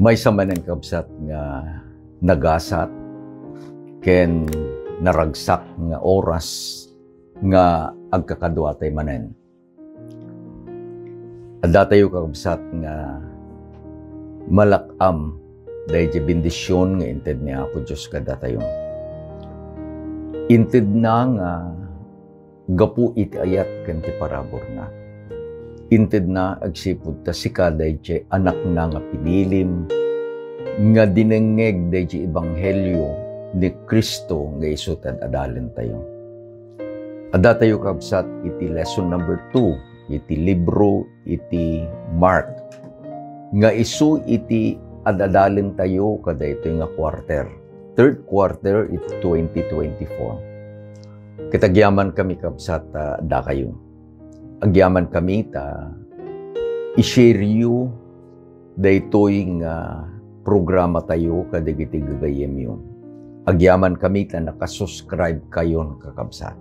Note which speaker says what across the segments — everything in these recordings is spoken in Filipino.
Speaker 1: May samanan kabsat nga nagasat ken naragsak nga oras nga agkakadwa tay manen. Adda tayo kabsat nga malakam dahil di bendisyon nga inted ni Apo Diyos kada tayo. Inted na nga gapu iti ayat ken ti parabor na. Inted na agsipud ta si kaday di anak na nga pinilim nga dinengeg day di ebanghelyo ni Kristo nga isutad adalen tayo. Adda tayo kabsat iti lesson number 2 iti libro iti Mark nga isu iti adadalen tayo kada ito nga quarter. Third quarter iti 2024. Kitagyaman kami kabsat da kayo. Agyaman kami ta i-share you daytoy nga programa tayo kadigiti gagayem yun. Agyaman kami ta nakasubscribe kayon kakabsat.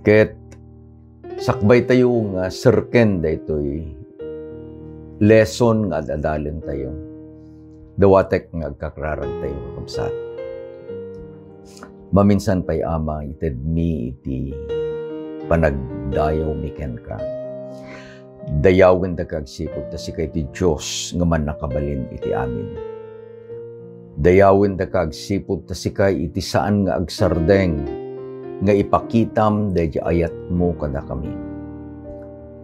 Speaker 1: Ket sakbay tayo nga serken daytoy lesson nga adadalen tayo. Dawatek nga agkakrarag tayo kakabsat. Maminsan pa'y ama ited mi iti panagdayaw miken ka. Dayawin da kagsipod ta si kay ti Diyos nga man nakabalin iti amin. Dayawin da kagsipod ta si kay iti saan nga agsardeng nga ipakitam da ayat mo kada kami.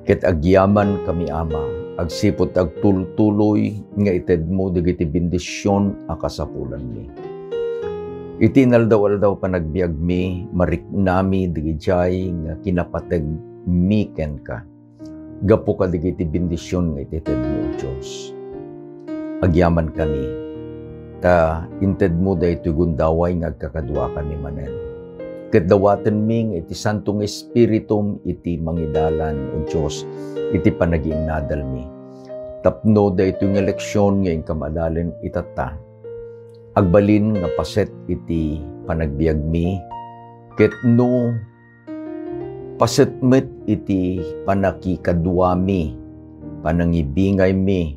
Speaker 1: Ket agyaman kami ama, agsipod agtultuloy nga ited mo digiti bendisyon a kasapulan mi. Iti naldaw-aldaw panagbiag mi, mariknami digijay nga kinapateg mi ken ka. Gapo ka digiti bendisyon nga itited mo, Diyos. Agyaman kami, ta inted mo da iti gundaway nga agkakadwa kami manen. Ket dawaten mi nga iti Santong Espiritum iti mangidalan, o Diyos, iti panagiinadal mi. Tapno da ito nga leksyon nga inkamadalen itata. Agbalin nga paset iti panagbiag mi, ket no paset met iti panakikadwa mi, panangibingay mi,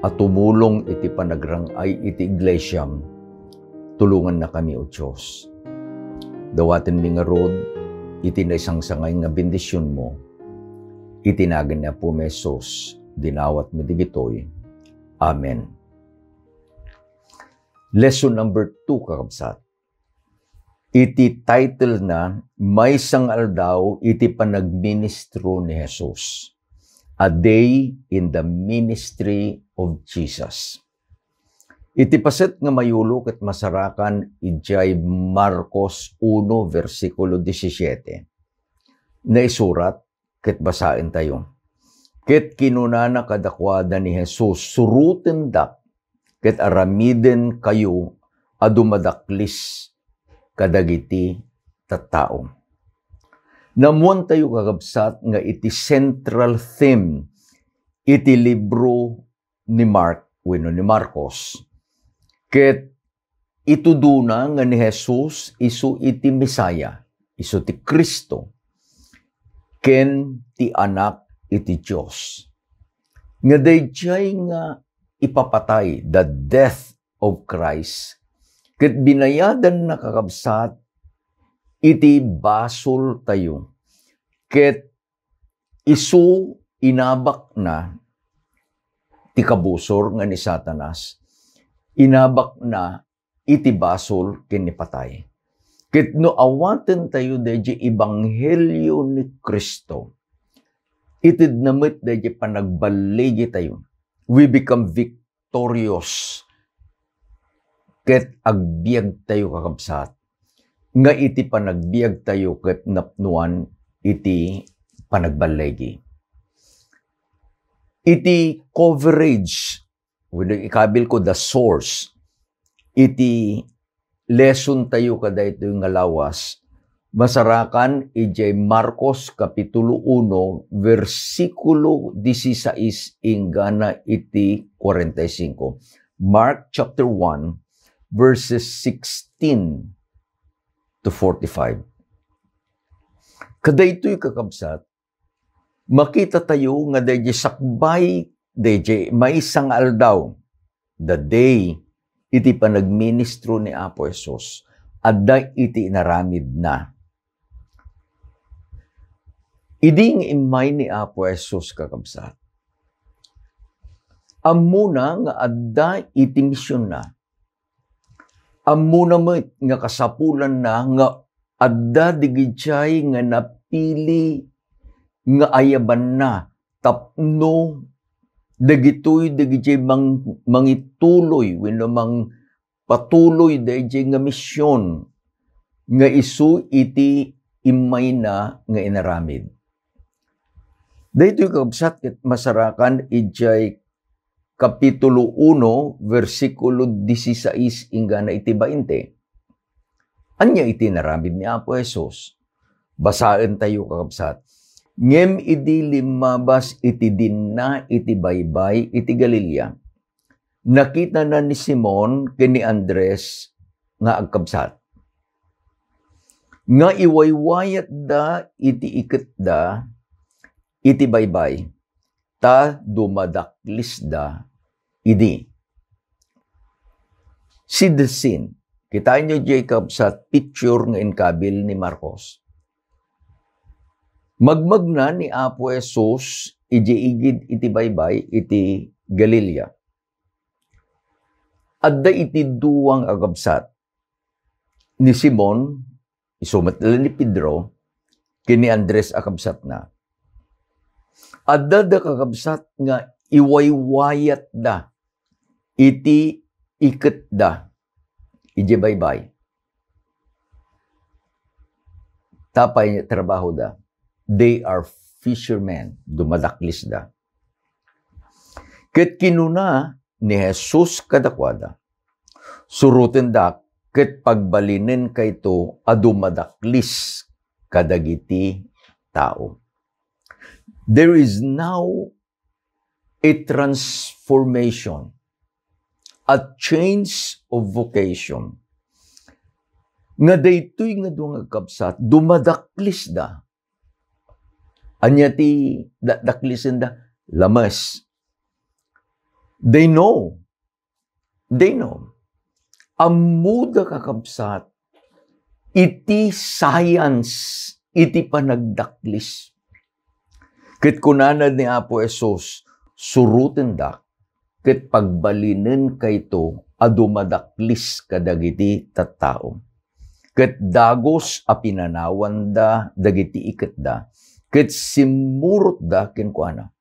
Speaker 1: at tumulong iti panagrangay iti iglesyam, tulungan na kami, o Diyos. Dawaten mi nga rod, iti naisangsangay nga bendisyon mo, itinagan na po mesos, dinawat mi digitoy. Amen. Lesson number 2 kakabsat. Iti title na may sangal daw iti panagministro ni Jesus. A Day in the Ministry of Jesus. Iti paset nga mayulo ket masarakan ijay Marcos 1 versikulo 17. Na isurat ket basaen tayo. Ket kinunana kadakwada ni Jesus suruten dak ket aramiden kayo adumadaklis kadagiti tattao. Namuan tayo kakabsat nga iti central theme iti libro ni Marcos. Ket ituduna nga ni Jesus isu iti Mesaya, isu ti Kristo, ken ti anak iti Diyos. Nga dayjay nga ipapatay, the death of Christ. Ket binayadan na kakabsat, iti basol tayo. Ket isu inabak na ti kabusor nga ni Satanas. Inabak na iti basol ken ni patay. Ket no awaten tayo dayjay ebanghelyo ni Kristo. Itid na met dayjay panagbaligi tayo. We become victorious. Ket agbiag tayo kakabsat. Nga iti panagbiag tayo ket napnuan iti panagbalegi. Iti coverage, ikabil ko the source, iti lesson tayo kada ito yung lawas. Masarakan ijay Marcos Kapitulo 1 versikulo 16 ingana iti 45. Mark chapter 1 verses 16 to 45. Kada ito'y kakabsat, makita tayo nga dayjay sakbay, dayjay may sangal daw the day iti panagministro ni Apo Jesus, adda iti naramid na. Iding imay ni Apo Jesus kakabsat. Amuna nga adda iti misyon na. Amuna mo nga kasapulan na nga adda digijay nga napili nga ayaban na tapno dagitoy digijay mangituloy wenno mang patuloy digijay nga misyon nga isu iti imay na nga inaramid. Daytoy kabsat ket masarakan ijay Kapitulo 1, versikulo 16 ingana iti 20. Anya iti naramid ni Apo Jesus. Basaan tayo kakabsat. Ngem idi limabas iti dinna iti baybay iti Galilea. Nakita na ni Simon ken ni Andres nga agkabsat. Nga iwaywayat da iti iket da iti baybay. Ta dumadaklis da idi. See the scene. Kitain niyo, Jacob, sa picture nga inkabil ni Marcos. Magmag na ni Apo Jesus iji-igid iti baybay iti Galilea. Adda iti duwang agabsat ni Simon, isumatala ni Pedro, kini Andres agabsat na. Adda da kagabsat nga iwaywayat da iti iket da iji baybay. Tapay niya trabaho da. They are fishermen. Dumadaklis da. Ket kinuna ni Jesus kadakwada. Surutin da ket pagbalinin kayto adumadaklis kadagiti tao. There is now a transformation, a change of vocation. Nga daytoy nga duwang agkabsat, dumadaklis da. Anya ti daklisin da, lamas. They know. Amuda kakabsat, iti science, iti panagdaklis. Ket kunanad ni Apo Jesus, surutin da, ket pagbalinin kayto adumadaklis kadagiti tattao. Ket dagos a pinanawan da dagiti iket da, ket simurot da kenkuana.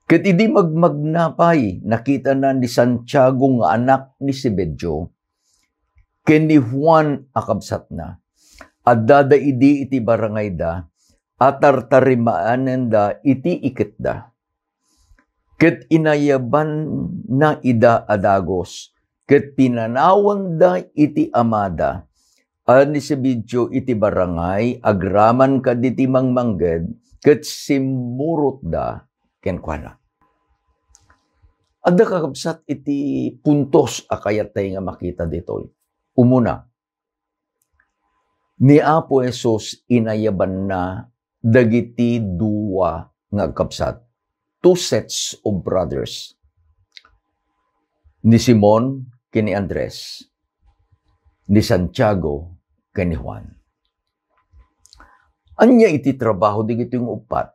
Speaker 1: Ket idi magmagnapay, nakita na ni Santiago nga anak ni Zebedeo, ken ni Juan akabsat na, adda idi iti barangay da, atartarimaanen da iti iket da. Ket inayaban na ida adagos, ket pinanawan da iti amada, ni Zebedeo iti barangay, agraman kaditi mangmangged, ket simurot da kenkuana. Adda kakabsat iti puntos akayat tayo nga makita ditoy. Umuna, ni Apo Jesus inayaban na dagiti duwa nga agkabsat. Two sets of brothers. Ni Simon kini Andres, ni Santiago kini Juan. Anya iti trabaho digito yung upat.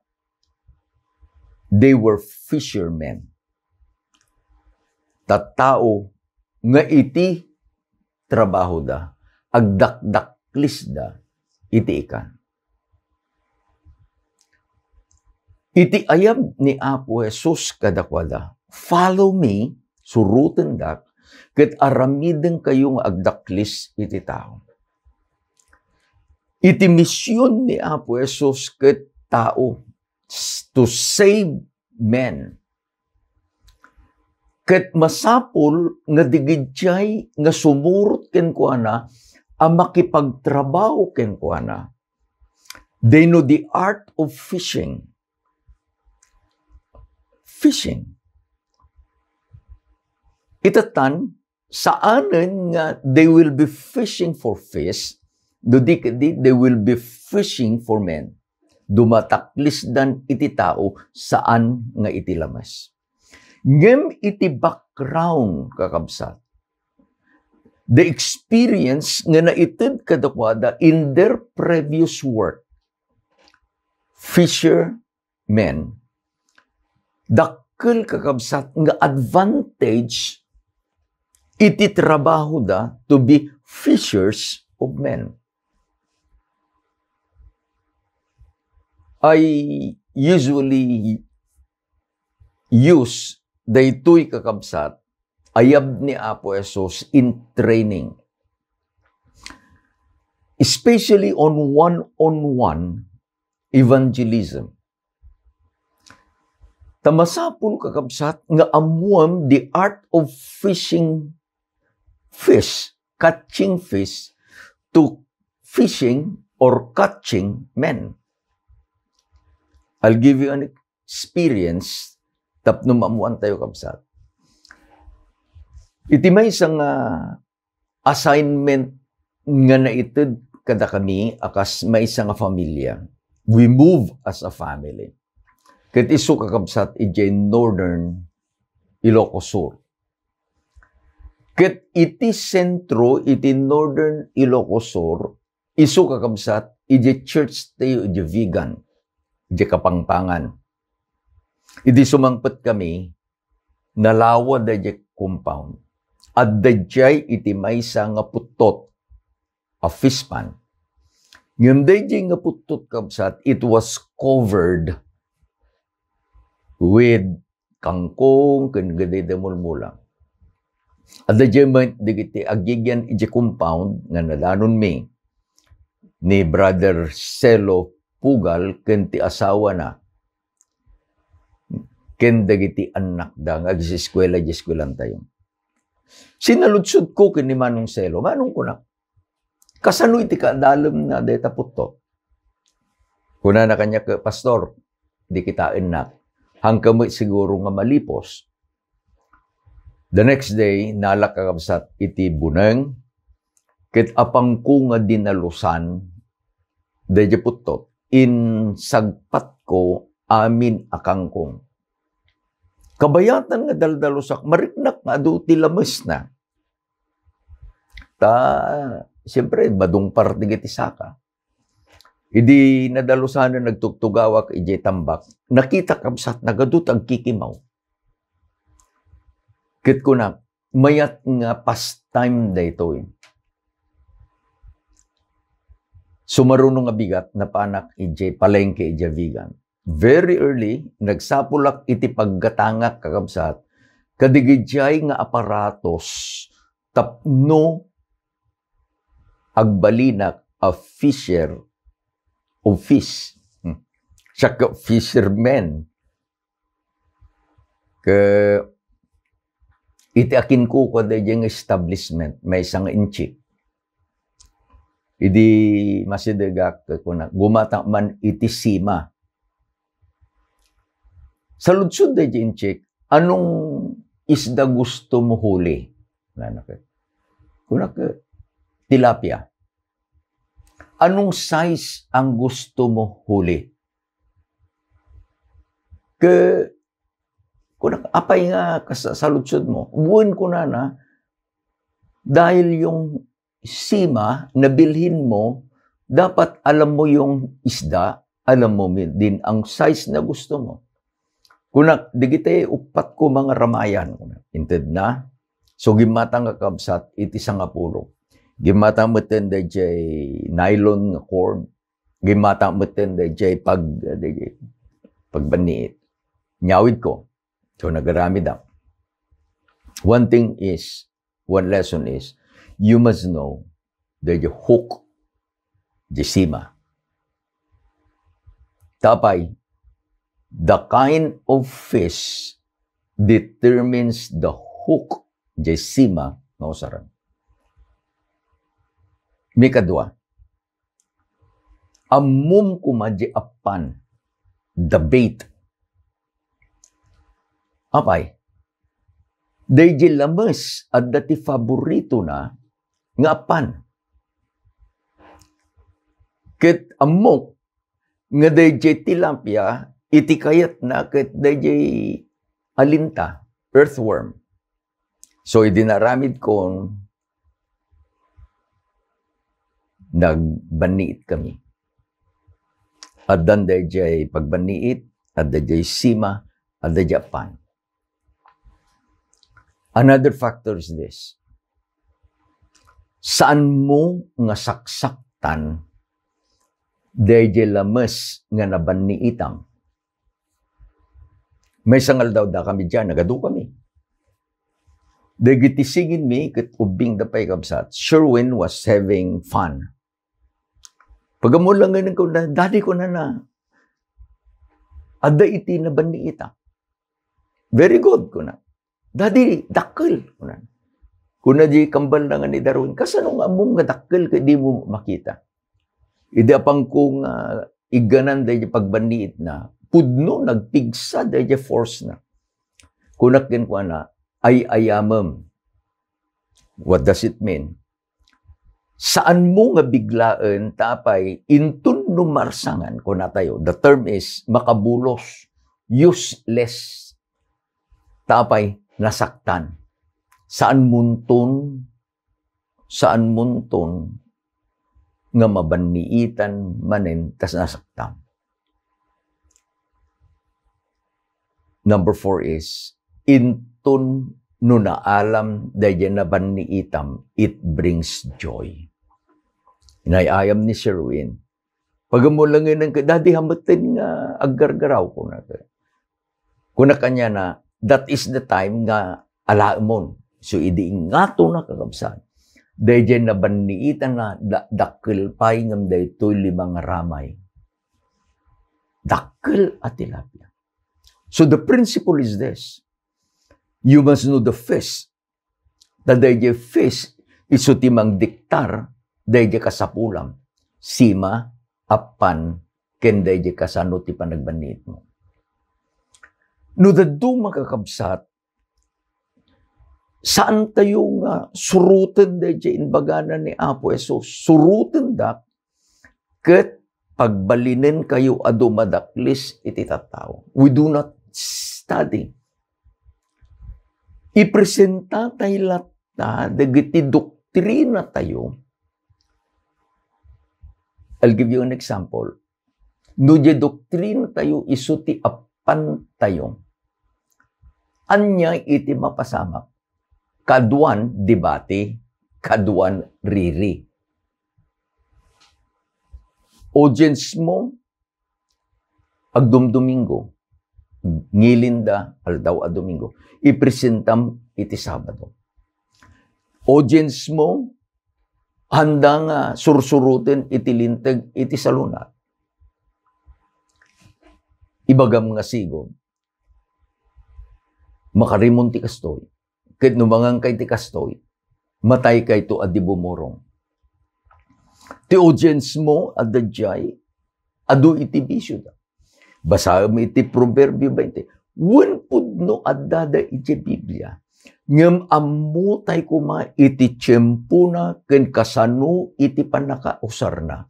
Speaker 1: They were fishermen. Tattao nga iti trabaho da, agdakdaklis da, iti ikan. Iti ayab ni Apo Jesus kadakwada, follow me, surutin dak, ket aramiden kayong agdaklis iti tao. Iti misyon ni Apo Jesus ket tao, to save men. Ket masapol nga digidjay nga sumurot kenkuana a makipagtrabaho kenkuana. They know the art of fishing. Itatan, saanen nga they will be fishing for fish, they will be fishing for men. Dumataklis dan iti tao saan nga iti lamas. Ngem iti background kakabsat. The experience nga naited kadakwada in their previous work. Fishermen, dakkel kakabsat nga advantage iti trabaho da to be fishers of men. I usually use daytoy kakabsat ayab ni Apo Esos in training. Especially on one-on-one evangelism. Tamasapul kakabsat nga amuam the art of fishing fish, catching fish, to fishing or catching men. I'll give you an experience tapno mamuan tayo kabsat. Iti may isang assignment nga naited kada kami akas may isang familia. We move as a family. Ket isu kakabsat iti Northern Ilocos Sur. Ket iti sentro iti Northern Ilocos Sur isu kakabsat iti church tayo iti vegan, iti Kapangpangan. Iti sumangpet kami nalawa da iti compound. At dayjay iti maysa nga putot a fish pan. Ngem dayjay nga putot kabsat, it was covered with kangkong ken gaday da mulmula. At dayjay digiti agigyan iti compound nga nadanon mi ni Brother Celo Pugal ken ti asawa na ken dagiti anak da nga ag-eskwela tayo. Sinaludsod ko kini Manong Celo, manong ko na, kasano iti kaadalom na deta puto? Kuna na kanya ka, Pastor, di kitain na, hanggang mo siguro nga malipos. The next day, nalakakabsat iti buneng, kit apang ko nga dinalusan, deje puto, in sagpat ko, amin akangkong. Kabayatan nga daldalusak, mariknak nga adu tilames na. Siyempre, badung partigit isaka. Idi nadalusan na nagtugtugawak ije tambak, nakita kabsat nagadut ang kikimaw. Kit ko na, mayat nga pastime da ito. Sumarunong nga bigat na panak ije palengke ije vegan. Very early, nagsapulak iti paggatangak kakabsat, kadigidjay nga aparatos tapno agbalinak a fisher of fish. Saka fishermen. Iti akin ko kada yung establishment, may isang inchik. Idi masidagak ko na, gumata man iti sima. Sa lutsud da dyan, check, anong isda gusto mo huli? Kunak, tilapia. Anong size ang gusto mo huli? Kunak, apay nga sa lutsud mo. Buwan ko na, dahil yung sima na bilhin mo, dapat alam mo yung isda, alam mo din ang size na gusto mo. Kunak, digite upat ko mga ramayan. Inted na. So, gimatang kakabsat, iti sangapulo. Gimatang meten da jay nylon cord. Gimatang meten da jay pagbaniit. Nyawid ko. So, nagaramid ako. One lesson is, you must know that you hook the sima. Tapay, the kind of fish determines the hook, jesima, na usaran. Mikadwa, amum kumadji apan, the bait. Apay, dayji lames at dati favorito na nga apan. Ket amok nga dayji tilapia, iti kayat na ket dayjay alinta, earthworm. So, idinaramid ko, nagbaniit kami. At dan dayjay pagbaniit, at dayjay sima, at dayjay pan. Another factor is this. Saan mo nga saksaktan, dayjay lamas nga nabaniitam. May sangal daw da kami dyan, nagado kami. Dagitisigin mi, kat ubing da pay kabsat. Sherwin was having fun. Pagamulang ngayon ko na, daddy ko na, ada iti na baniita. Very good ko na. Daddy, dakkel ko na. Kuna di kambal na nga ni Darwin, kasano nga mong nga dakkel ka di mo makita. Ida pang kung iganan dahil pagbaniit na, pudno, nagpigsa dahil force na. Kunak din ko na, ay ayamam. What does it mean? Saan mo nga biglaan tapay intun numarsangan ko na tayo. The term is makabulos, useless. Tapay nasaktan. Saan munton nga mabaniitan manen tas nasaktan. Number 4 is intun no naalam dahil na baniitam, it brings joy. Inayayam ni Sherwin. Pagamulangin ng dadi hamatin nga aggargaraw ko na. Kuna kanya na, that is the time nga alaamon. So, idi nga to na kakabsan. Dahil na baniitan na dakil pay ngam dahi to'y 5 ramay. Dakil at tilapia. So, the principle is this. You must know the fish. Dahil fish, iso timang diktar, dahil kasapulam. Sima, apan, ken dahil kasano ti panagbanit mo. No, dadu makakabsat, saan tayo nga surutan dahil inbaganan ni Apo Jesus? Surutan da, ket pagbalinin kayo ado madaklis iti tattao. We do not study. Ipresenta tayo lata, dagiti doktrina tayo. I'll give you an example. No, di doktrina tayo, isuti apan tayo. Anya iti mapasamak. Kaduan debate, kaduan riri. Audience mo, agdum-domingo, ngilinda, aldaw a domingo, ipresentam iti Sabado. Audience mo, handa nga sursurutin iti lintag iti salunat. Ibagam nga sigom, makarimon ti kastoy, ket numangang kay ti kastoy, matay kay to adi bumurong. Ti audience mo, adadjay, adu iti bisyo da. Basa mo iti Proverbio 20. Wen pudno adada iti Biblia. Ngem amutay kuma iti tiyempo na ken kasano iti panakausar na.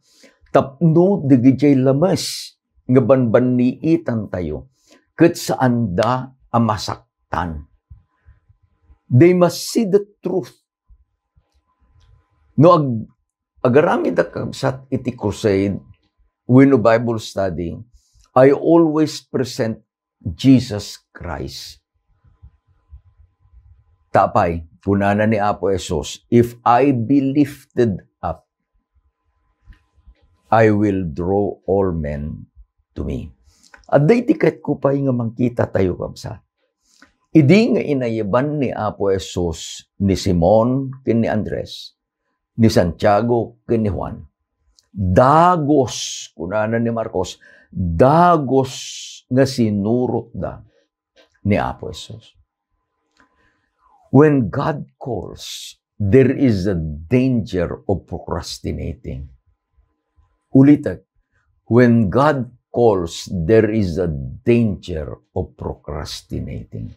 Speaker 1: Tapno digijay lamas nga banbaniitan tayo. Ket saan da amasaktan. They must see the truth. No, agarami da kabsat iti crusade, when Bible study, I always present Jesus Christ. Tapay, punana ni Apo Jesus, if I be lifted up, I will draw all men to me. At day tiket ko pa nga mangkita tayo kabsat. Idi nga inayaban ni Apo Jesus, ni Simon, ken ni Andres, ni Santiago, ken ni Juan. Dagos, kunana ni Marcos, dagos nga sinurot da ni Apo Jesus. When God calls, there is a danger of procrastinating. Ulitin, when God calls, there is a danger of procrastinating.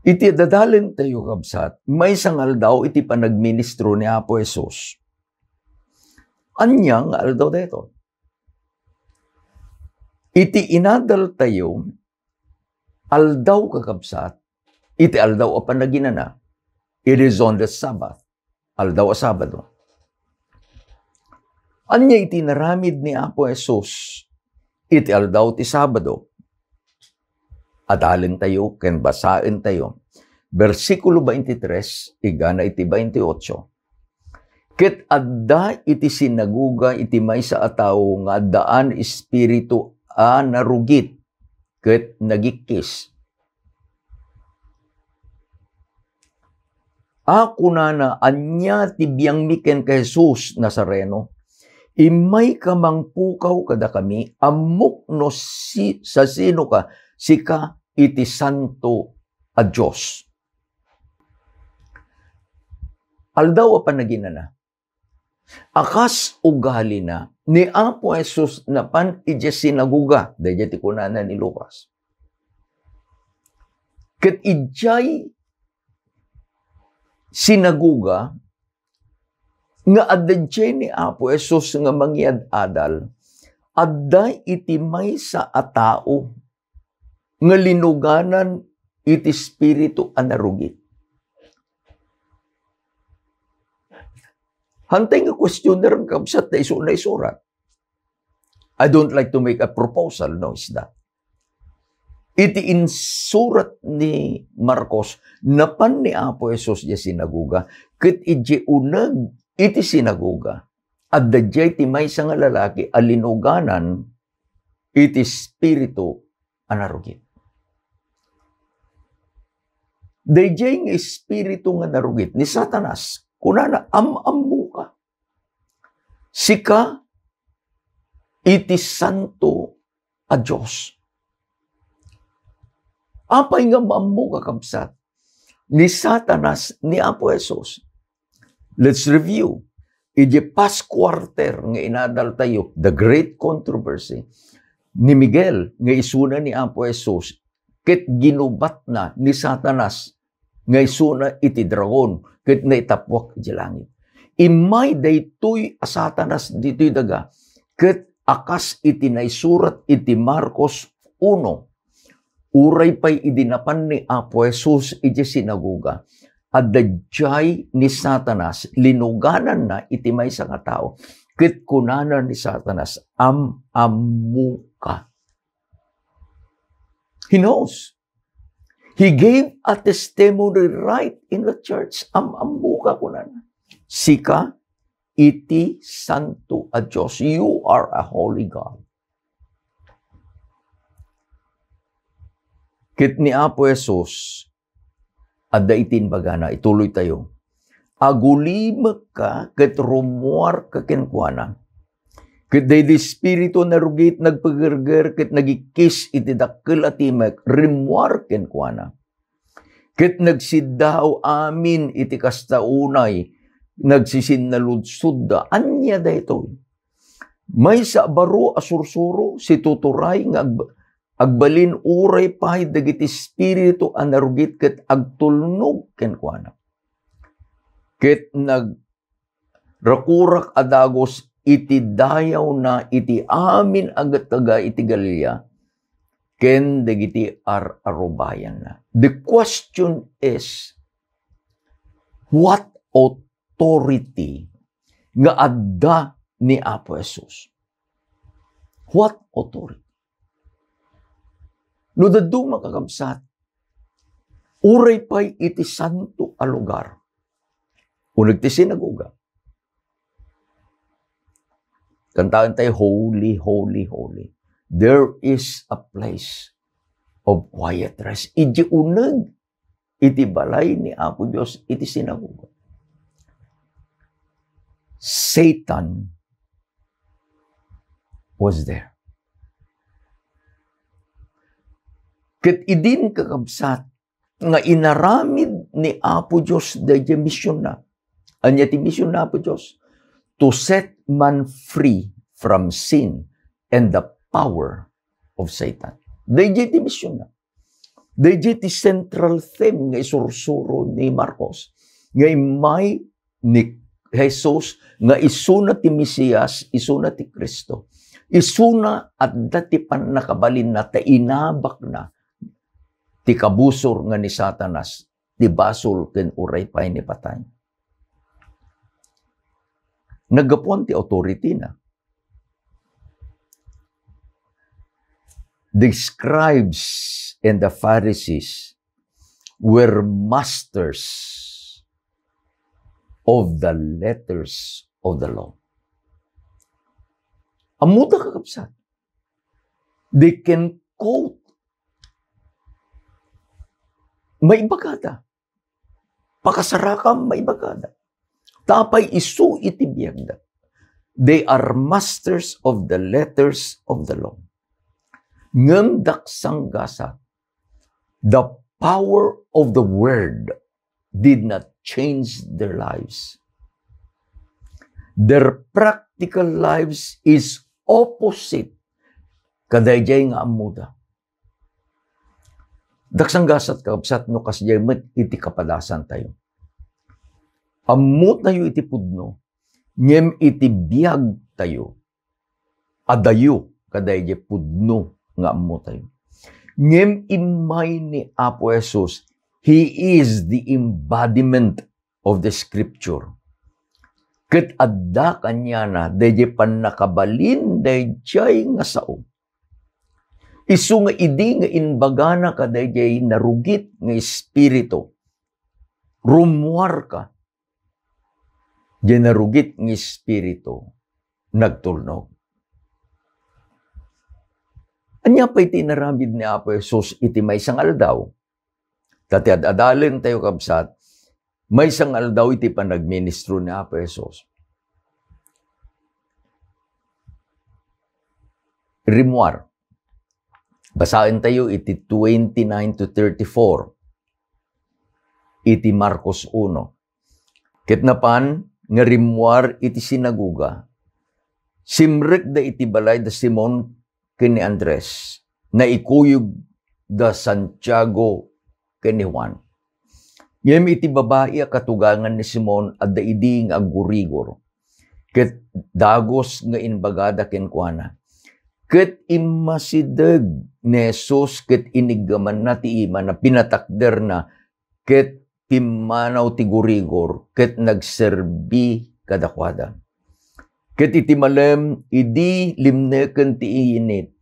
Speaker 1: Iti dadalin tayo kabsat, may sangal daw iti panagministro ni Apo Jesus. Anyang aldaw deto. Iti inadal tayo, Aldaw kakabsat, iti aldaw a panaginana. It is on the Sabbath. Aldaw a Sabado. Anya iti naramid ni Apo Jesus, iti aldaw ti Sabado. Adalin tayo, ken basain tayo. Versikulo 23, igana iti 28. Ket adda iti sinaguga iti maysa a tawo nga addaan espiritu a narugit ket nagikis. Ako na anya tibiyang miken ka Jesus Nazareno, imay kamangpukaw kada kami, amok no sa sino ka, sika iti santo a Diyos. Aldaw a panaginana. Akas ugali na ni Apo Jesus na pan ije sinaguga, dahil ti kunana ni Lucas. Ket ijay sinaguga, nga adadjay ni Apo Jesus nga mangyad-adal, adday iti maysa a tao, nga linuganan iti espiritu a narugit. Hantay nga questioner ang kabsat na iso na isurat. I don't like to make a proposal, no, is that. Iti insurat ni Marcos, napan ni Apo Jesus di sinaguga, ket iti unag iti sinaguga, at dadyay ti maysa nga lalaki, alinuganan iti spiritu anarugit. Dadyay nga espiritu nga narugit ni Satanas, kunana am-ammu ka. Sika iti santo a Diyos. Apay nga maammu ka kabsat ni Satanas ni Apo Jesus. Let's review. Iti past quarter nga inadal tayo, the great controversy ni Miguel nga isuna ni Apo Jesus, ket ginubat na ni Satanas nga isuna iti dragon, ket naitapwak iti langit. Imay daytoy a Satanas dito'y daga, ket akas iti naisurat iti Marcos 1. Uray pa'y idinapan ni Apo Jesus iti sinaguga. At dadyay ni Satanas, linuganan na iti maysa nga tao, ket kunana ni Satanas, am-ammu ka. He knows. He gave a testimony right in the church. Am-ammu ka kunana. Sika iti santo a Diyos. You are a holy God. Kit ni Apo Jesus, adda itin bagana, ituloy tayo. Agulimak ka, ket rumuar ka kenkwana. Ket day di spirito narugit, nagpagerger, ket nagikis iti dakkel atimek, rimuar kenkwana. Ket nagsidaw amin iti kastaunay, nagsisinnaludsud da, anya da ito. May sa baro asursuro, si tuturay nga agbalin uray pahay dagiti espiritu ang narugit ket agtulnog kenkwana. Ket rakurak adagos iti dayaw na iti amin agataga iti Galilea ken dagiti arubayan na. The question is, what authority nga adda ni Apo Jesus? What authority? No dadto makakabsat, uray pa'y iti santo a lugar. Unag ti sinaguga. Kantaan tayo, holy, holy, holy. There is a place of quiet rest. Iti unag, iti balay ni Apo Diyos, iti sinaguga. Satan was there. Ket idin kakabsat, nga inaramid ni Apo Diyos dayjay misyon na. Anya ti misyon na Apo Diyos? To set man free from sin and the power of Satan. Dayjay ti misyon na. Dayjay ti central theme nga isursuro ni Marcos. Nga may ni Jesus nga isuna ti Mesías, isuna ti Kristo. Isuna at dati pan nakabalin na ta inabak na ti kabusor nga ni Satanas, ti basol ken uray pay ni patay. Naggapuan ti authority na. The scribes and the Pharisees were masters of the letters of the law. Amuta kakapsat. They can quote. May bagada. Pakasarakam may bagada. Tapay isu iti biyagda. They are masters of the letters of the law. Ngem daksang gasa. The power of the word did not change their lives. Their practical lives is opposite kadayjay nga amuda. Daksang gasat kakabsat no kasjay met iti kapadasan tayo. Ammut tayo iti pudno, ngem iti biyag tayo, adayo kadayjay pudno nga ammut tayo. Ngem imay ni Apo Jesus, He is the embodiment of the Scripture. Ket adda kanya na, dayjay panakabalin, dayjay nga sao. Isu nga idi nga inbagana ka dayjay narugit nga espiritu. Rumuar ka. Diya narugit nga espiritu. Nagtulnog. Anya pa iti naramid ni Apo Jesus iti may isang aldaw. Tati adalen tayo kabsat. May isang aldaw iti panagministro ni Apo Jesus. Rumuar. Basahin tayo iti 29 to 34. Iti Marcos 1. Kitnapan nga rimwar iti sinaguga. Simrek da iti balay da Simon ken ni Andres. Na ikuyog da Santiago ken ni Juan. Ngem iti babae a katugangan ni Simon at da idi nga agurigor. Ket dagos nga inbagada ken kuana. Ket imasideg ni Jesus ket inigaman na ti ima na pinatakder na ket pimanaw ti gurigor ket nagserbi kadakwada. Ket iti malem idi limneken ti init.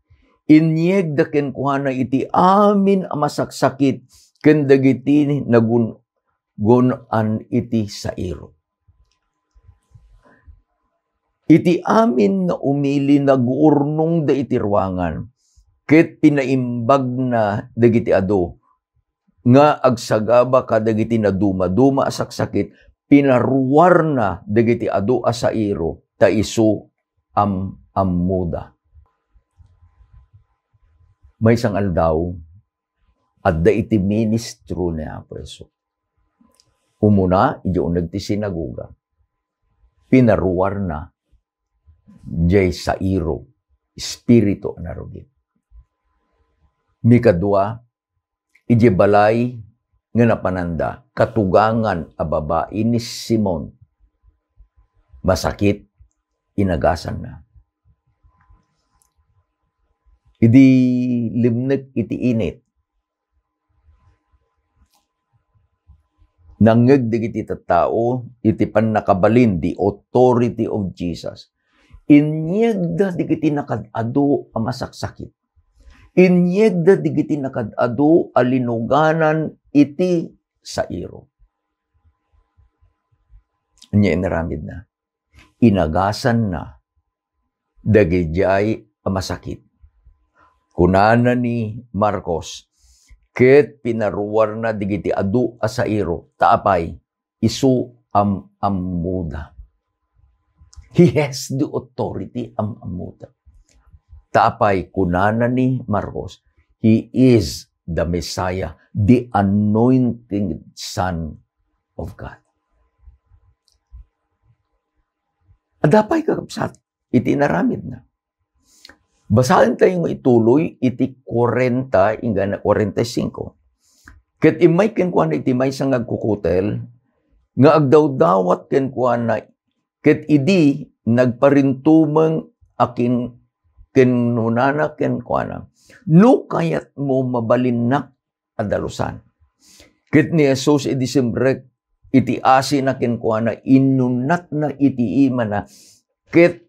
Speaker 1: Inyeg da ken kuana iti amin a masaksakit ken dagiti nagunan iti sairo. Iti amin nga umili nag-urnong da iti ruangan, ket pinaimbag na dagiti ado, nga agsagaba kadagiti na duma-duma asaksakit, pinaruwar na dagiti ado asairo, ta isu amuda. May isang aldaw, at da iti ministro ni Apo Jesus. Umuna, iyon nagti sinaguga, pinaruwar na, jay sairo, espiritu anarugit. Mikadua, ije balay nga napananda, katugangan a babae ni Simon. Masakit, inagasan na. Idi limnek iti init. Nangeg digiti tattao, iti panakabalin, the authority of Jesus. Inyegda digiti nakadado a masaksakit. Inyegda digiti nakadado a linuganan iti sairo. Inya inaramid na. Inagasan na dagijay a masakit. Kunana ni Marcos, ket pinaruwar na digiti adu a sairo, taapay, isu amuda. He has the authority amuda. Taapay kunana ni Marcos, He is the Messiah, the anointed Son of God. Adapay kakabsat, iti naramid na. Basahin tayo ituloy, iti 40, inga na 45. Ket imay kenkwana iti may sang agkukutel, nga agdawdawat kenkwana, ket idi nagparintumeng akin kenunana kenkwana. No kayat mo mabalinnak adalusan. Ket ni Jesus iti simrek iti asi na kenkwana inunat na iti ima na ket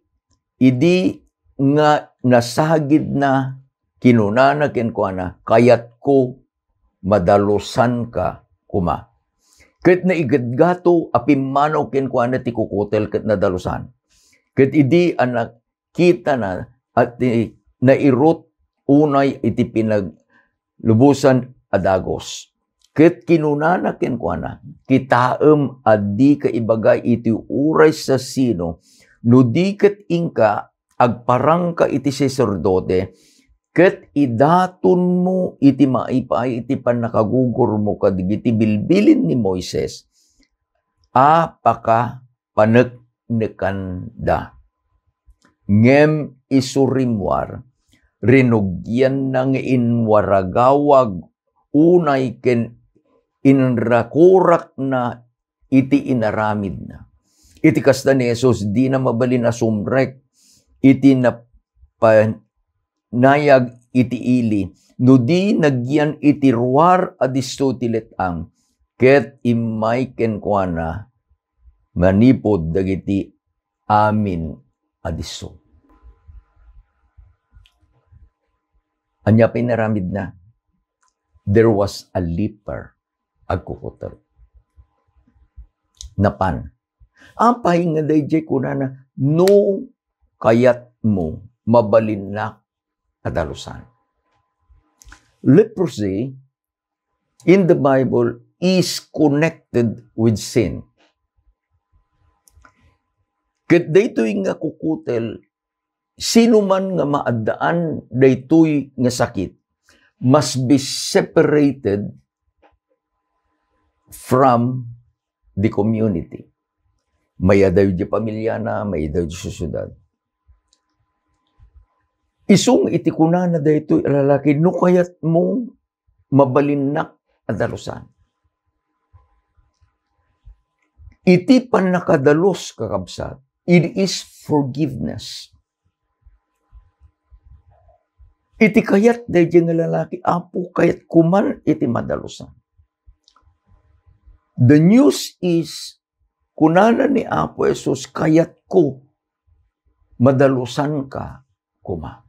Speaker 1: idi nga nasagid na kinunana kenkwana kayat ko madalusan ka kuma. Ket na igadgato apimanaw kenkwana ti kukutel ket nadalusan. Ket idi anak kita na at nairot unay iti pinaglubusan adagos. Ket kinunana kenkwana kitaem addi ka ibagay iti uray sa sino no di ket ingka agparang ka iti saserdote ket idaton mo iti maipay iti panakagugur mo kadigiti bilbilin ni Moises apaka paneknekan ngem isurimwar rinugyan nang inwaragawag unay ken inrakurak na iti inaramid na. Iti kasta ni Jesus di na mabalin na sumrek iti napanayag iti ili no di nagyan iti ruar adisto tilet ang ket imay kenkwana manipod dagiti amin adisto. Anya pinaramid na. There was a leper agkukutel. Napan. Ang pahinga dayjay kunana no kayat mo mabalinnak adalusan. Leprosy in the Bible is connected with sin. Ket daytoy nga kukutel sino man nga maadaan daytoy nga sakit must be separated from the community. May daw di pamilya na, may daw di susyudad. Isung iti kunana daytoy lalaki no kayat mo mabalinnak adalusan. Iti panakadalos kakabsat, it is forgiveness. Iti kayat dayjay nga lalaki, apo kayat kuman iti madalusan. The news is, kunana ni Apo Jesus, kayat ko, madalusan ka kuma.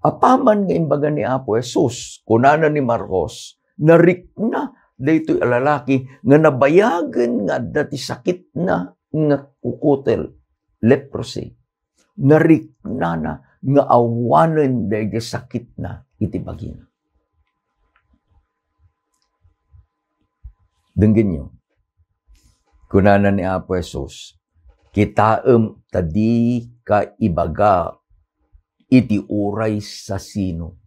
Speaker 1: Apaman nga imbaga ni Apo Jesus, kunana ni Marcos, narikna daytoy lalaki nga nabayagan nga dati sakit na nga kukutel, leprosy. Narikna na nga awanen dayjay sakit na iti bagina. Dengen nyo, kunana ni Apo Jesus, kitaem tadi ka ibaga iti uray sa sino.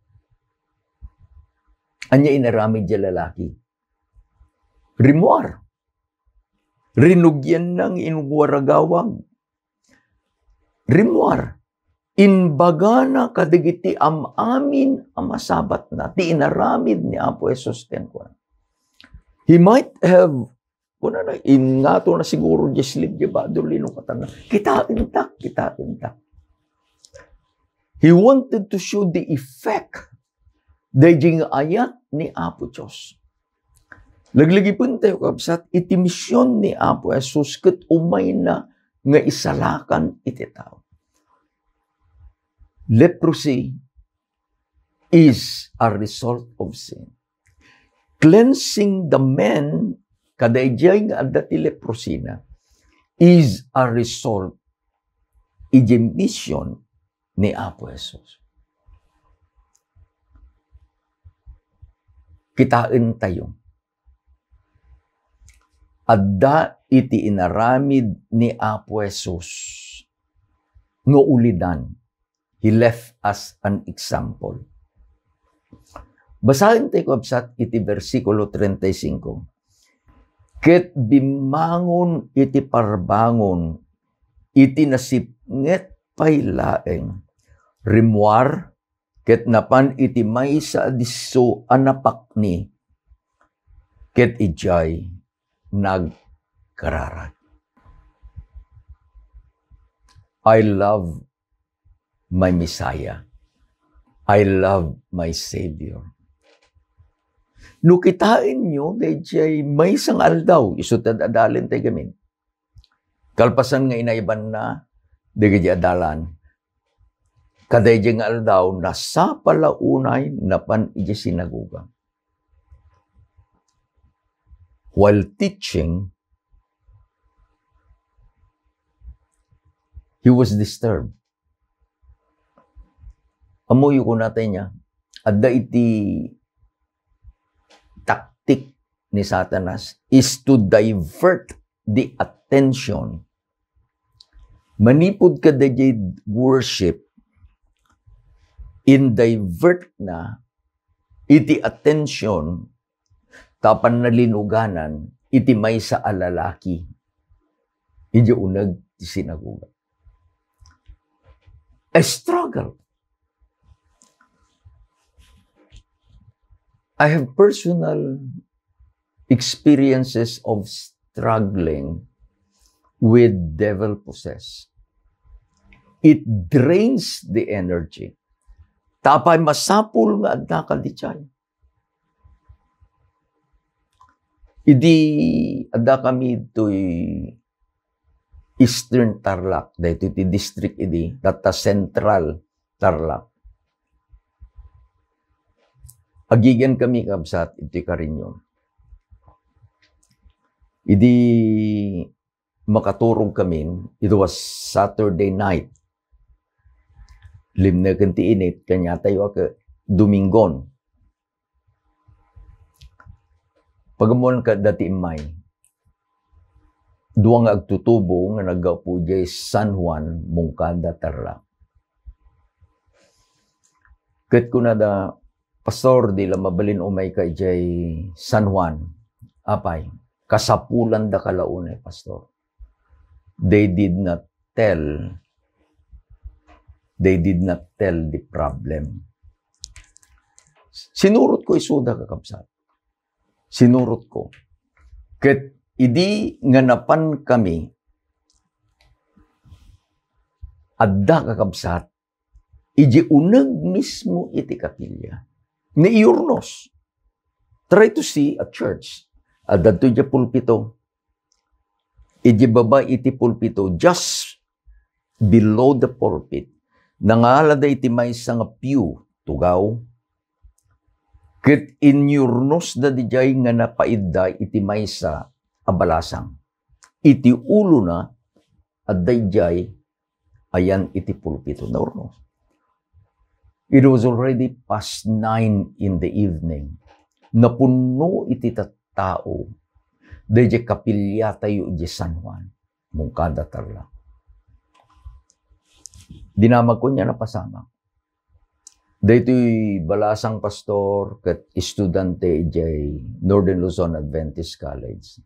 Speaker 1: Anya inaramid dya lalaki. Rimuar. Rinugyan ng inwaragawag. Rimuar. Inbaga na kadigiti amin amasabat na. Ti inaramid ni Apo Jesus kenkwan. He might have, kunana, ingato na siguro jeslim jebadulino katana. Kita intak. He wanted to show the effect dayjay nga ayat ni Apo Diyos. Laglagi po tayo kabsat, iti misyon ni Apo Jesus ket umay na nga isalakan iti tao. Leprosy is a result of sin. Cleansing the man, kadayjay nga adati leprosy na, is a result, iti mission ni Apo Jesus. Kitain tayo. Adda iti inaramid ni Apo Jesus nga ulidan. He left us an example. Basahin tayo kabsat iti versikulo 35. Ket bimangon iti parbangon iti nasipnget paylaeng rimuar ket napan iti maysa adiso anapakni ket ijay nagkararat. I love my Messiah. I love my Savior. Nukitain nyo, dahil may isang aldaw, isutad adalin tayo gamin. Kalpasan nga inaiban na, dahil adalan. Kaday nga aldaw, nasa palaunay, napan iji sinaguga. While teaching, he was disturbed. Amuyo ko natin niya, adda iti taktik ni Satanas is to divert the attention. Manipod ka da worship, in divert na iti attention, tapan na linuganan, iti may sa alalaki. Iti unag ti sinaguga. A struggle. I have personal experiences of struggling with devil possessed. It drains the energy. Tapay masapul nga adda kaldichay. Idi adda kami ito'y Eastern Tarlac, dahito iti district idi, data Central Tarlac. Agigan kami kabsat, iti karinyon. Idi makaturong kami, it was Saturday night. Limna kanti init, kanya tayo ka Domingon. Pagamon ka dati imay, duwang agtutubo nga nagapu jay San Juan, Mungkada, Tarlac. Kat ko na da, pastor, di lang mabalin umay ka jay San Juan. Apay, kasapulan da kalaunay, pastor. They did not tell the problem. Sinurot ko isuda kakabsat. Sinurot ko. Ket idi nganapan kami adda kakabsat iji uneg mismo iti kapilya ni iurnos. Try to see a church. Adda to iti pulpito. Iji baba iti pulpito just below the pulpit. Nangalada iti may nga pew tugaw. Ket inyurnos da dijay nga napaidda iti may sa abalasang. Iti ulo na at dijay ayan iti pulpito na urnos. It was already past 9 in the evening. Napuno iti tao. Dijay kapilya tayo iti San Juan. Mungkada, Tarlac. Dinamag ko niya napasama. Dito'y balasang pastor kat estudante ijay Northern Luzon Adventist College.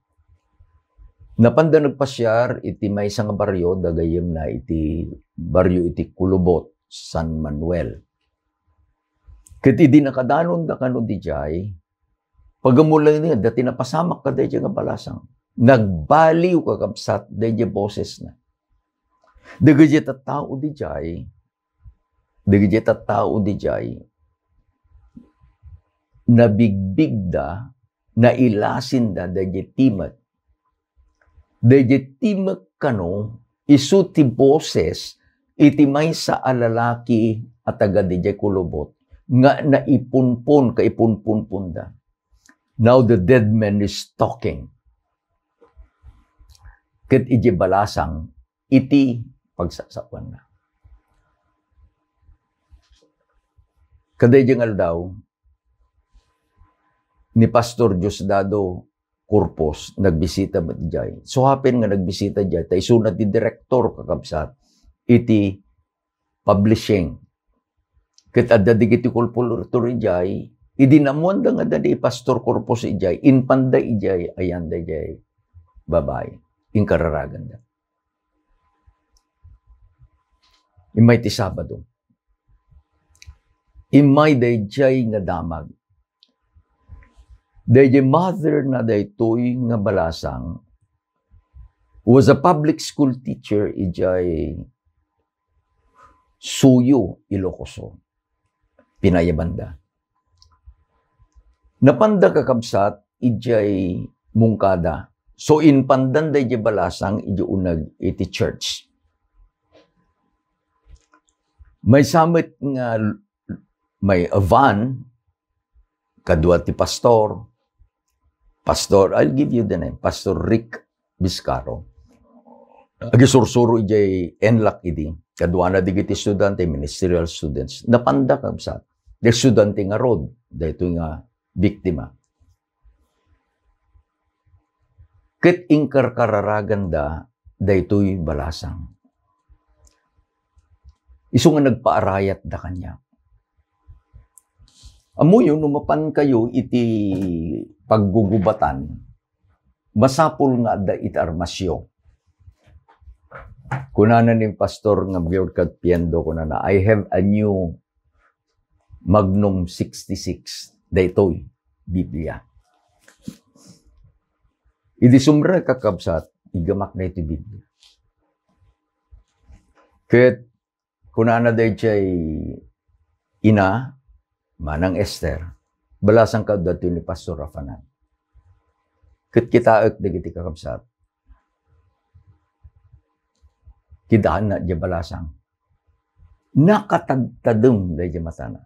Speaker 1: Napanda nagpasyar iti may isang baryo dagayem na iti baryo iti Kulubot, San Manuel. Kat idi nakadanon da kano dijay, pagamulan niya dati napasamak ka dayjay nga balasang. Nagbaliw kakabsat dayjay boses na. Dagayjay tattao dijay, nabigbig da, nailasin da, dayjay timak. Dayjay timak kano, isu ti boses, iti may sa alalaki at taga dayjay Kulubot, nga naipunpon, kaipunpon da. Now the dead man is talking. Ket iti balasang, iti pagsasapan na. Kaday jangal daw, ni Pastor Diosdado Corpus, nagbisita ba dijay. So happen nga nagbisita dijay, tay sunat ti director kakabsat, iti publishing. Ket adda digiti kulpultur dijay, idinamon da nga dadi Pastor Corpus ijay, inpanda ijay, ayan dijay, babay, inkararagan da. Imay ti Sabado. Imay dayjay nga damag. Dayjay mother na daytoy nga balasang was a public school teacher ijay Suyo, Ilocos. Pinayabanda. Napanda kakabsat, ijay mungkada. So in pandan day di balasang, iji unag iti church. May summit nga, may van, kadwa ti pastor, I'll give you the name, Pastor Rick Biscaro. Agi sursuro ijay enlak idi. Kadwa na digiti estudyante, ministerial students. Napanda kabsat. Di estudyante nga road. Dito nga biktima. Ket ingkar kararaganda, daytoy balasang. Isu nga nagpaarayat da kanya. Amuyo, numapan kayo iti paggugubatan, masapul nga da iti armasyo. Kunana ni pastor nga Biorkat Piendo, kunana, I have a new Magnum 66, daytoy, Biblia. Idi sumra kakabsat, igamak na iti Biblia. Ket, kunana day chay ina, manang Esther, balasang kaudato ni Pastor Rafanan. Ket kitaak dagiti kakabsat. Kidaan na di balasang. Nakatagtadong day di matana.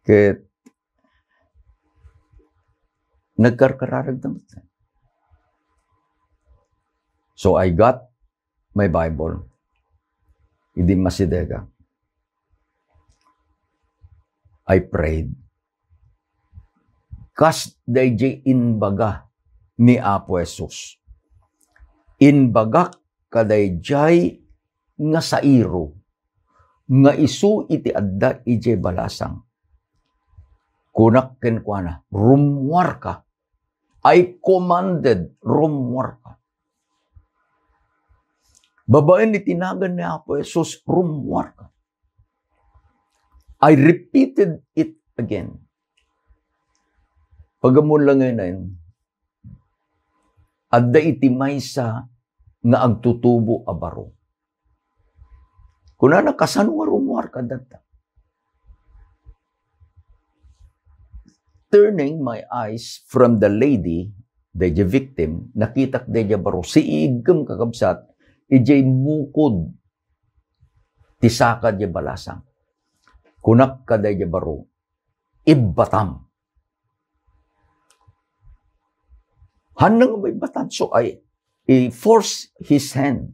Speaker 1: Ket nagkarkararag na matana. So I got my Bible. Hindi masidega. I prayed. Kas dayjay inbaga ni Apo Jesus. Inbaga kadayjay nga sairo. Nga isu iti adda ijay balasang. Kunak kenkwana, rumwar ka. I commanded, rumwar ka. Babae ni tinagan ni Apo Jesus, rumwar ka. I repeated it again. Pagamon lang ngayon, adda iti maysa nga agtutubo abaro. Kunana kasanwa rumwar ka data. Turning my eyes from the lady, the victim, nakitak deja baro, si igam kakabsat, ijay mukod, tisaka di balasang. Kunak ka deja baro, ibatam. Hanang may batan, so I force his hand.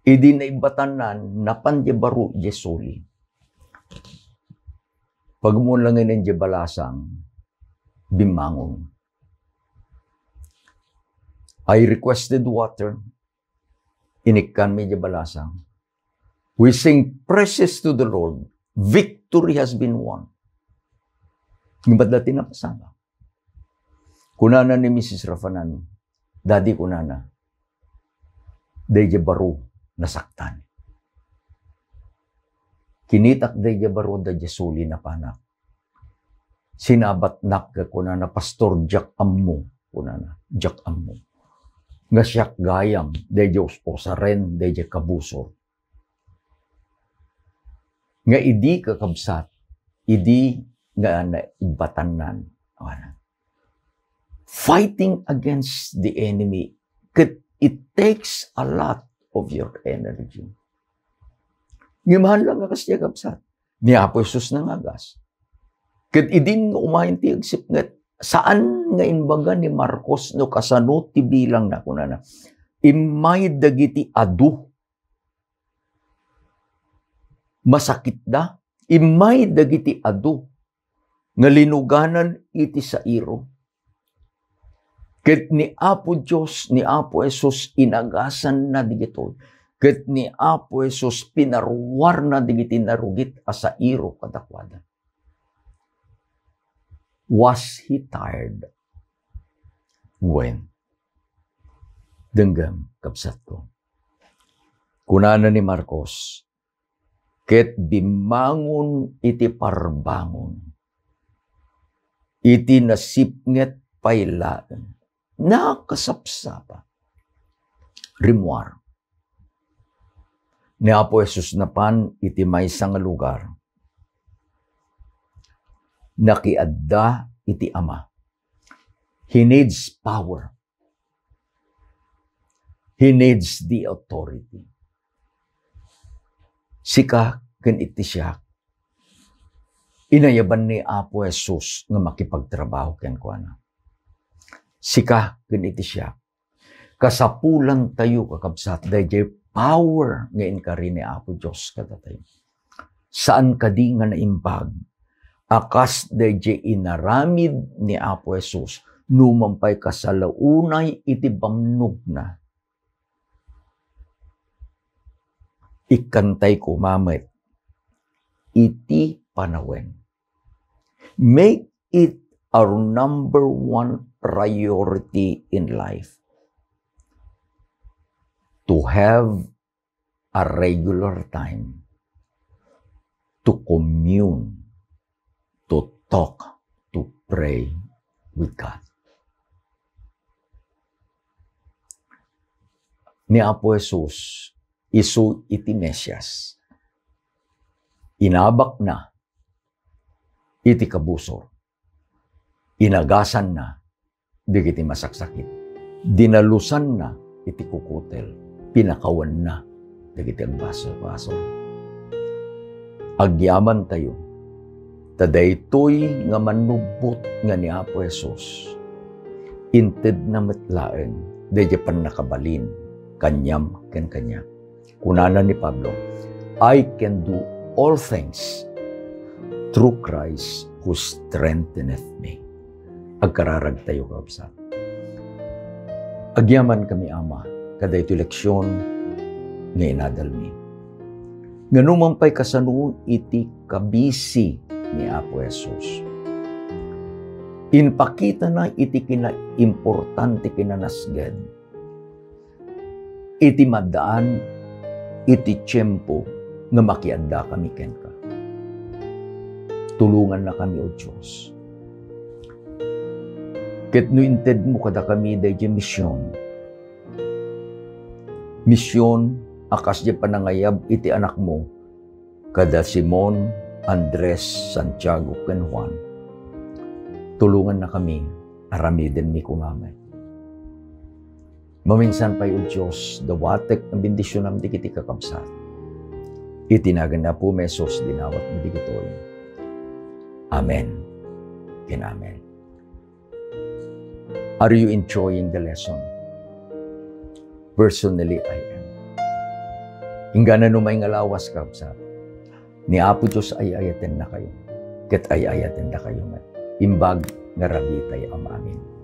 Speaker 1: Idi na ibatanan, napan di baro, jesuli. Pagmulangin ng balasang, bimangon. I requested water. Inikkan mi balasang. We sing praises to the Lord. Victory has been won. Ngimbat dati na pasama. Kunana ni Mrs. Rafanan, Daddy kunana, dayja baro nasaktan. Kinitak dayja baro dayja suli na panak. Sinabat nak kunana Pastor Jack Ammo kunana Jack Ammo. Nga siyak gayam dayja osaren dayja kabusor. Nga idi kakabsat, idi nga na ibatanan. Fighting against the enemy, it takes a lot of your energy. Ngimahan lang nga kasya kapsat. Ni Apo Jesus na ngagas. Kat idin nga umahin ti agsip nga, saan nga inbaga ni Marcos no kasano ti bilang na kunana. Imay dagiti adu. Masakit da. Imay dagiti adu. Nga linuganan iti sa iro. Ket ni Apo Diyos, ni Apo Jesus, inagasan na digito. Ket ni Apo Jesus, pinaruwar na digiti narugit asa iro kadakwada. Was he tired? When? Denggam, kapsat ko. Kunana ni Marcos, ket bimangon iti parbangon. Iti nasipnget pailaan. Nakasapsapa. Rimwar. Ni Apo Jesus na pan iti may isang lugar. nakiadda iti Ama. He needs power. He needs the authority. Sika ken iti siya. Inayaban ni Apo Jesus nga makipagtrabaho ken kuana. Sika ken iti siya. Kasapulan tayo kakabsat dayjay power nga inkari ni Apo Dios kadatay. Saan kadi nga naimbag akas dayjay inaramid ni Apo Jesus numampay kasalaunay iti bamnog na. Ikantay ko mamet iti panawen. Make it our number one priority in life to have a regular time to commune, to talk, to pray with God. Ni Apo Jesus, isu iti Mesyas. Inabak na iti kabusor. Inagasan na di iti masaksakit. Dinalusan na iti kukutel. Pinakawan na di iti agbaso-baso. Agyaman tayo. Tadaytoy nga manubot nga ni Apo Jesus. Inted na metlaeng di pan nakabalin. Kanyam ken kanya. Kunana ni Pablo, I can do all things through Christ who strengtheneth me. Agkararag tayo kaabsat. Agyaman kami Ama, kada ito leksyon nga inadalmi. Nganumampay kasano iti kabisi ni Apo Jesus. Inpakita na iti kina-importante kinanasged. Iti madaan, iti tiyempo nga makianda kami ken ka. Tulungan na kami o Diyos. Ket no inted mo kada kami dayjay misyon. Misyon akas di panangayab iti anak mo kada Simon, Andres, Santiago ken Juan. Tulungan na kami aramiden mi kumamay. Maminsan pa'y o Diyos, dawatek ng bendisyon nam di kiti kakabsat. Itinagan na po mesos dinawat mo di kitoy. Amen. Ken amen. Are you enjoying the lesson? Personally, I am. Ingana numay nga lawas kabsat. Ni Apo Diyos ay ayaten na kayo. Ket ay ayaten na kayo nga. Imbag nga rabitay am amin.